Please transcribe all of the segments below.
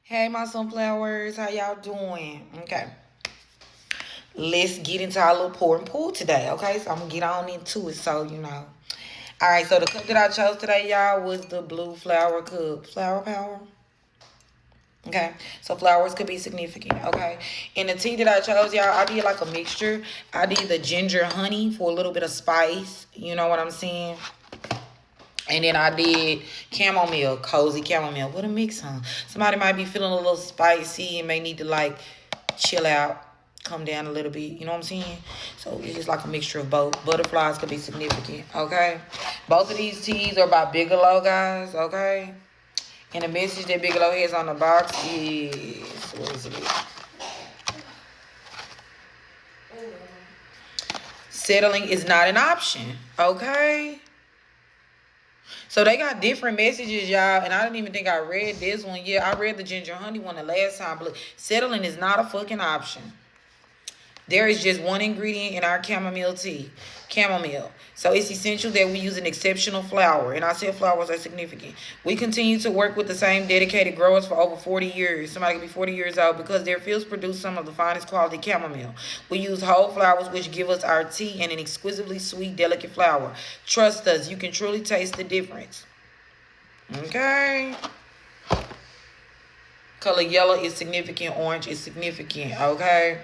Hey, my sunflowers, how y'all doing? Okay, let's get into our little pour and pull today. Okay, so I'm gonna get on into it. So all right. So the cup that I chose today, y'all, was the blue flower cup. Flower power. Okay, so flowers could be significant. Okay, and the tea that I chose, y'all, I did like a mixture. I did the ginger honey for a little bit of spice. You know what I'm saying? And then I did chamomile, cozy chamomile. What a mix, huh? Somebody might be feeling a little spicy and may need to like chill out, come down a little bit. You know what I'm saying? So it's just like a mixture of both. Butterflies could be significant, okay? Both of these teas are by Bigelow, guys, okay? And the message that Bigelow has on the box is, what is it? Settling is not an option, okay? So they got different messages, y'all, and I didn't even think I read this one. Yeah, I read the ginger honey one the last time, but look, settling is not a fucking option. There is just one ingredient in our chamomile tea, chamomile. So it's essential that we use an exceptional flower, and I said flowers are significant. We continue to work with the same dedicated growers for over 40 years. Somebody could be 40 years old because their fields produce some of the finest quality chamomile. We use whole flowers which give us our tea and an exquisitely sweet, delicate flower. Trust us, you can truly taste the difference. Okay. Color yellow is significant, orange is significant, okay?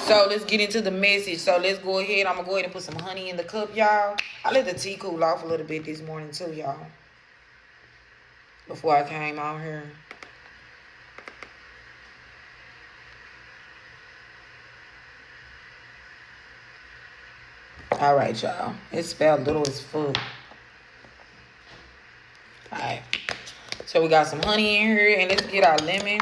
So let's get into the message. So let's go ahead. I'm gonna go ahead and put some honey in the cup, y'all. I let the tea cool off a little bit this morning too, y'all. Before I came out here. All right, y'all. It's spelled little as fuck. All right. So we got some honey in here, and let's get our lemon.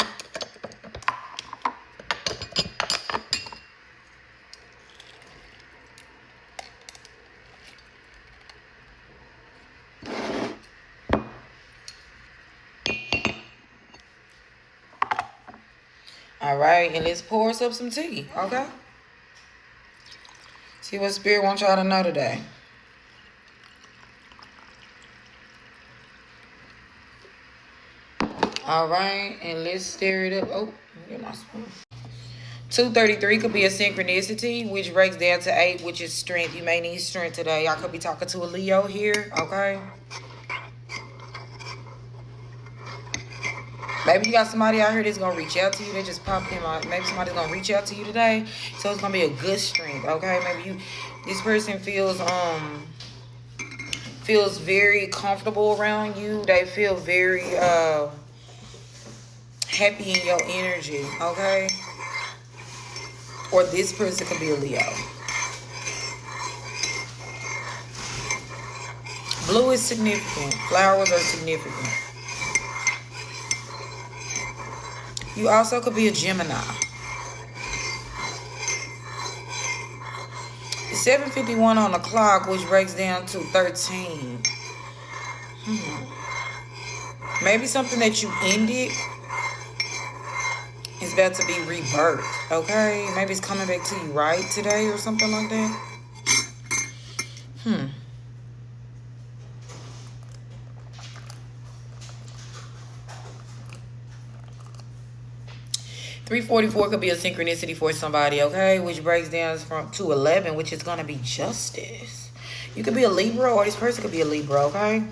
All right, and let's pour us up some tea, okay? See what Spirit wants y'all to know today. All right, and let's stir it up. Oh, get my spoon. 233 could be a synchronicity, which breaks down to 8, which is strength. You may need strength today. I could be talking to a Leo here, okay? Maybe you got somebody out here that's going to reach out to you. They just popped in my... Maybe somebody's going to reach out to you today. So it's going to be a good strength, okay? Maybe this person feels very comfortable around you. They feel very happy in your energy, okay? Or this person could be a Leo. Blue is significant. Flowers are significant. You also could be a Gemini. It's 7:51 on the clock, which breaks down to 13. Maybe something that you ended is about to be rebirthed, okay? Maybe it's coming back to you right today or something like that. 344 could be a synchronicity for somebody, okay? Which breaks down to 11, which is going to be justice. You could be a Libra, or this person could be a Libra, okay?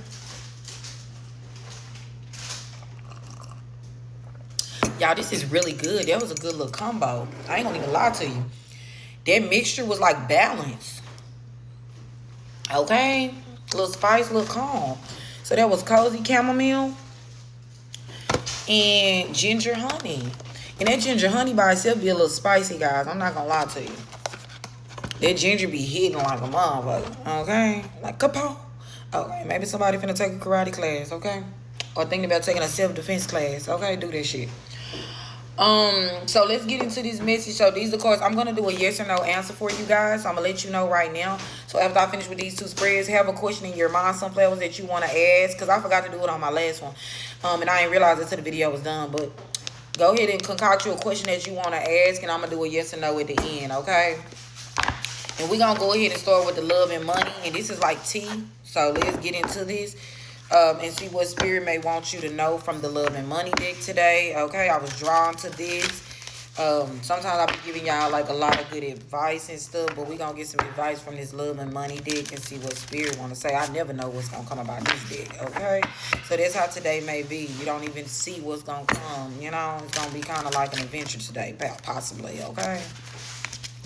Y'all, this is really good. That was a good little combo. I ain't gonna even lie to you. That mixture was like balanced. Okay? A little spice, a little calm. So that was cozy chamomile and ginger honey. And that ginger honey by itself be a little spicy, guys. I'm not gonna lie to you. That ginger be hitting like a motherfucker. Okay? Like kapow. Okay, maybe somebody finna take a karate class, okay? Or thinking about taking a self-defense class. Okay, do that shit. So let's get into this message. So these of course I'm gonna do a yes or no answer for you guys. So I'm gonna let you know right now. So after I finish with these two spreads, have a question in your mind, sunflowers, that you want to ask, because I forgot to do it on my last one. And I didn't realize until the video was done. But go ahead and concoct you a question that you want to ask, and I'm gonna do a yes or no at the end, okay? And we're gonna go ahead and start with the love and money, and this is like tea. So let's get into this. And see what spirit may want you to know from the love and money deck today. Okay, I was drawn to this. Sometimes I'll be giving y'all like a lot of good advice and stuff, but we gonna get some advice from this love and money deck and see what spirit want to say. I never know what's gonna come about this deck. Okay, so that's how today may be. You don't even see what's gonna come. You know, it's gonna be kind of like an adventure today, possibly. Okay.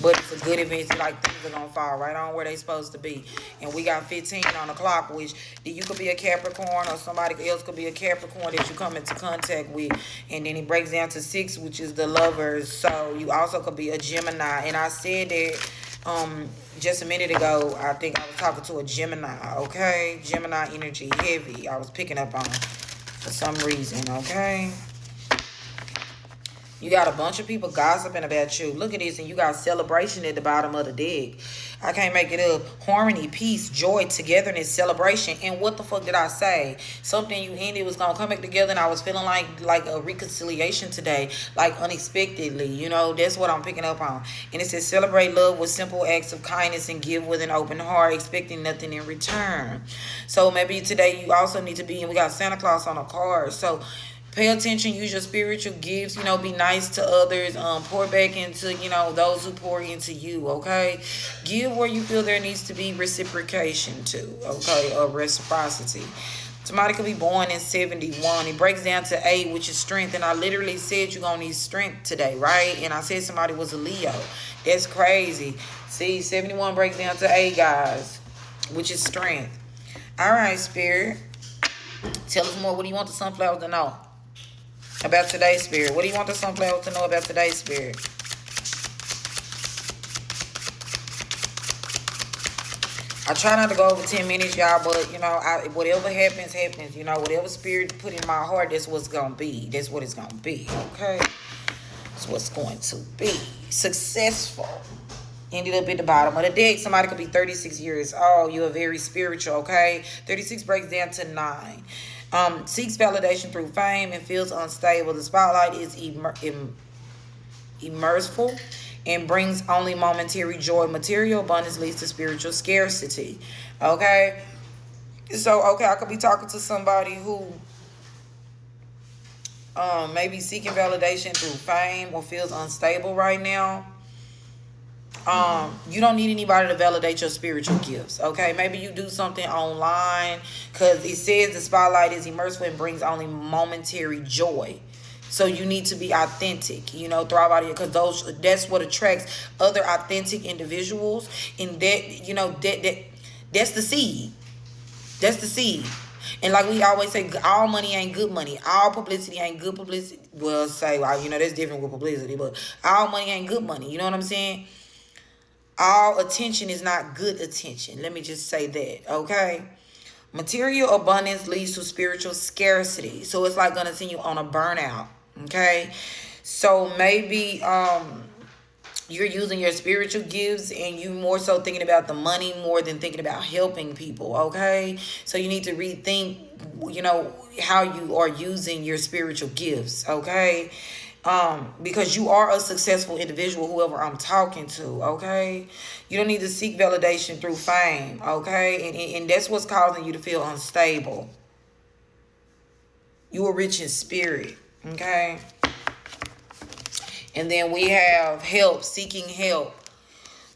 But it's a good event. It's like things are gonna fall right on where they supposed to be. And we got 15 on the clock, which you could be a Capricorn or somebody else could be a Capricorn that you come into contact with. And then it breaks down to 6, which is the lovers. So you also could be a Gemini. And I said that just a minute ago. I think I was talking to a Gemini, okay? Gemini energy heavy. I was picking up on for some reason, okay? You got a bunch of people gossiping about you. Look at this, and you got celebration at the bottom of the deck. I can't make it up. Harmony, peace, joy, togetherness, celebration. And what the fuck did I say? Something you ended was gonna come back together, and I was feeling like a reconciliation today, like unexpectedly. You know, that's what I'm picking up on. And it says celebrate love with simple acts of kindness and give with an open heart, expecting nothing in return. So maybe today you also need to be, and we got Santa Claus on a card. So pay attention, use your spiritual gifts, you know, be nice to others, pour back into, you know, those who pour into you, okay? Give where you feel there needs to be reciprocation to, okay, or reciprocity. Somebody could be born in 71. It breaks down to 8, which is strength. And I literally said you're going to need strength today, right? And I said somebody was a Leo. That's crazy. See, 71 breaks down to 8, guys, which is strength. All right, Spirit. Tell us more. What do you want the sunflower to know about today's spirit? What do you want the sunflower to know about today's spirit? I try not to go over 10 minutes, y'all, but, you know, whatever happens, happens. You know, whatever spirit put in my heart, that's what's going to be. That's what it's going to be, okay? That's what's going to be. Successful. Ended up at the bottom of the deck. Somebody could be 36 years old. You're very spiritual, okay? 36 breaks down to 9. Seeks validation through fame and feels unstable. The spotlight is immersive and brings only momentary joy. Material abundance leads to spiritual scarcity. Okay? So, okay, I could be talking to somebody who maybe seeking validation through fame or feels unstable right now. You don't need anybody to validate your spiritual gifts, okay? Maybe you do something online because it says the spotlight is immersive and brings only momentary joy. So you need to be authentic, you know, thrive out of it, because that's what attracts other authentic individuals. And that, you know, that's the seed. That's the seed. And like we always say, all money ain't good money. All publicity ain't good publicity. Well, say, well, you know, that's different with publicity, but all money ain't good money. You know what I'm saying? All attention is not good attention. Let me just say that, okay? Material abundance leads to spiritual scarcity. So it's like going to send you on a burnout, okay? So maybe you're using your spiritual gifts and you more so thinking about the money more than thinking about helping people, okay? So you need to rethink, you know, how you are using your spiritual gifts, okay? Because you are a successful individual, whoever I'm talking to, okay? You don't need to seek validation through fame, okay? And that's what's causing you to feel unstable. You are rich in spirit, okay? And then we have help, seeking help.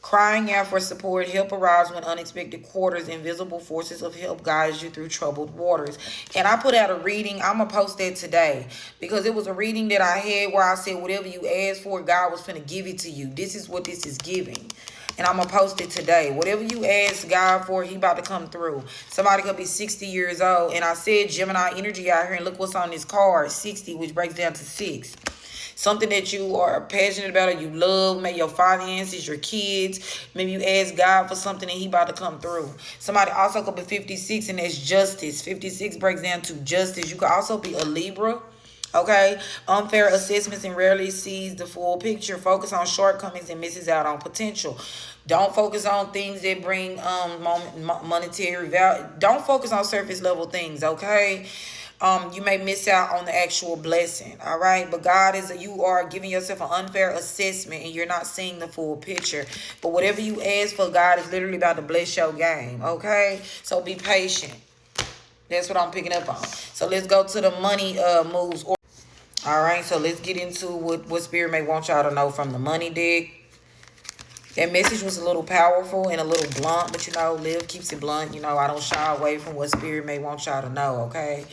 Crying out for support. Help arrives when unexpected quarters. Invisible forces of help guides you through troubled waters. And I put out a reading. I'm going to post that today. Because it was a reading that I had where I said whatever you ask for, God was finna give it to you. This is what this is giving. And I'm going to post it today. Whatever you ask God for, he about to come through. Somebody could be 60 years old. And I said Gemini energy out here. And look what's on this card. 60, which breaks down to 6. Something that you are passionate about or you love, maybe your finances, your kids. Maybe you ask God for something and he about to come through. Somebody also could be 56 and that's justice. 56 breaks down to justice. You could also be a Libra. Okay, unfair assessments and rarely sees the full picture. Focus on shortcomings and misses out on potential. Don't focus on things that bring monetary value. Don't focus on surface level things, okay? You may miss out on the actual blessing, all right? But God you are giving yourself an unfair assessment and you're not seeing the full picture. But whatever you ask for, God is literally about to bless your game, okay? So be patient. That's what I'm picking up on. So let's go to the money moves. All right, so let's get into what Spirit may want y'all to know from the money deck. That message was a little powerful and a little blunt, but you know, Liv keeps it blunt. You know, I don't shy away from what Spirit may want y'all to know, okay?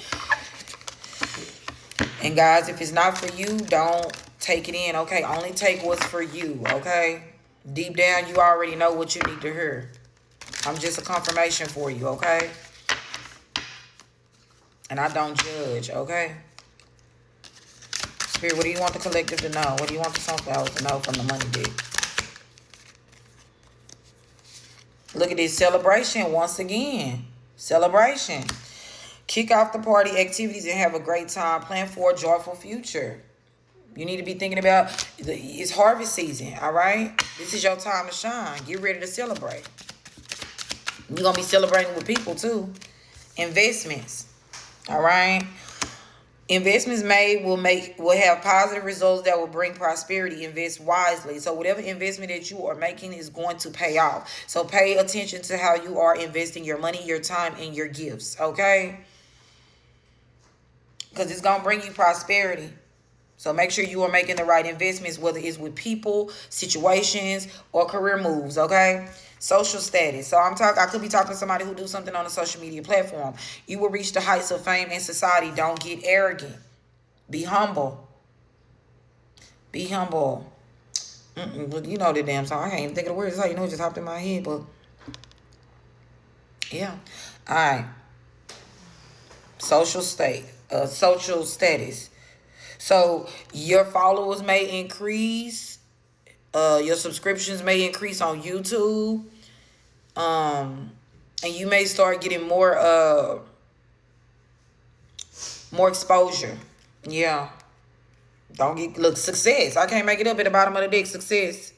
And guys, if it's not for you, don't take it in, okay? Only take what's for you, okay? Deep down, you already know what you need to hear. I'm just a confirmation for you, okay? And I don't judge, okay? Spirit, what do you want the collective to know? What do you want the sunflowers to know from the money deck? Look at this celebration once again. Celebration. Kick off the party activities and have a great time. Plan for a joyful future. You need to be thinking about, it's harvest season, all right? This is your time to shine. Get ready to celebrate. You're going to be celebrating with people too. Investments, all right? Investments made will have positive results that will bring prosperity. Invest wisely. So whatever investment that you are making is going to pay off. So pay attention to how you are investing your money, your time, and your gifts, okay? Because it's going to bring you prosperity. So make sure you are making the right investments, whether it's with people, situations, or career moves, okay? Social status. So I could be talking to somebody who do something on a social media platform. You will reach the heights of fame in society. Don't get arrogant. Be humble. Be humble. But you know the damn song. I can't even think of the words. It's how you know it just hopped in my head, but yeah. All right. Social status. So your followers may increase. Your subscriptions may increase on YouTube. And you may start getting more exposure. Yeah. Success. I can't make it up at the bottom of the deck. Success.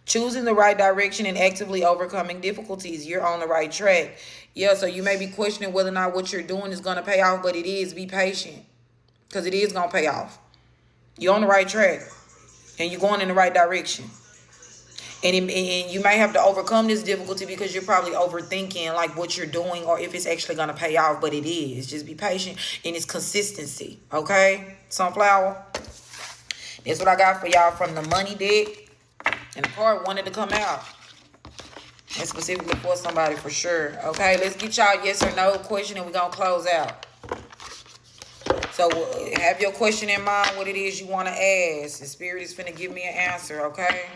Choosing the right direction and actively overcoming difficulties. You're on the right track. Yeah, so you may be questioning whether or not what you're doing is going to pay off, but it is. Be patient. Because it is going to pay off. You're on the right track. And you're going in the right direction. And you may have to overcome this difficulty because you're probably overthinking like what you're doing or if it's actually going to pay off. But it is. Just be patient. And it's consistency. Okay? Sunflower. That's what I got for y'all from the money deck. And the card wanted to come out. And specifically for somebody for sure. Okay? Let's get y'all yes or no question and we're going to close out. So have your question in mind, what it is you want to ask. The Spirit is finna give me an answer, okay?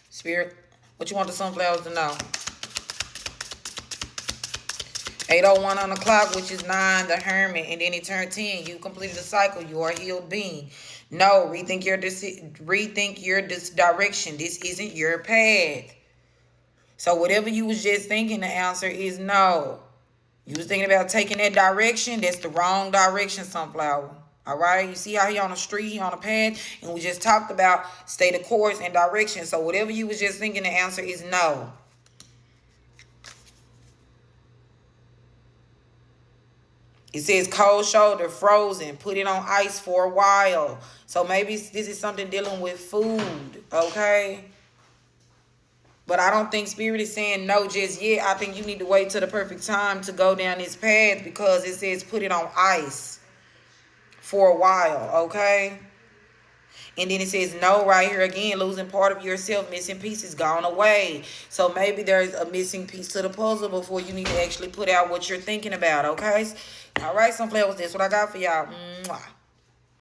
Spirit, what you want the sunflowers to know? 8:01 on the clock, which is 9, the Hermit, and then it turned 10. You completed the cycle. You are a healed being. No, rethink your direction. This isn't your path. So whatever you was just thinking, the answer is no. You was thinking about taking that direction. That's the wrong direction, sunflower. All right? You see how he on the street, he on the path, and we just talked about stay the course and direction. So whatever you was just thinking, the answer is no. It says cold shoulder, frozen, put it on ice for a while. So maybe this is something dealing with food, okay? But I don't think Spirit is saying no just yet. I think you need to wait till the perfect time to go down this path because it says put it on ice for a while, okay? And then it says no right here again, losing part of yourself, missing pieces gone away. So maybe there's a missing piece to the puzzle before you need to actually put out what you're thinking about, okay? All right, sunflowers, that's what I got for y'all. Mwah.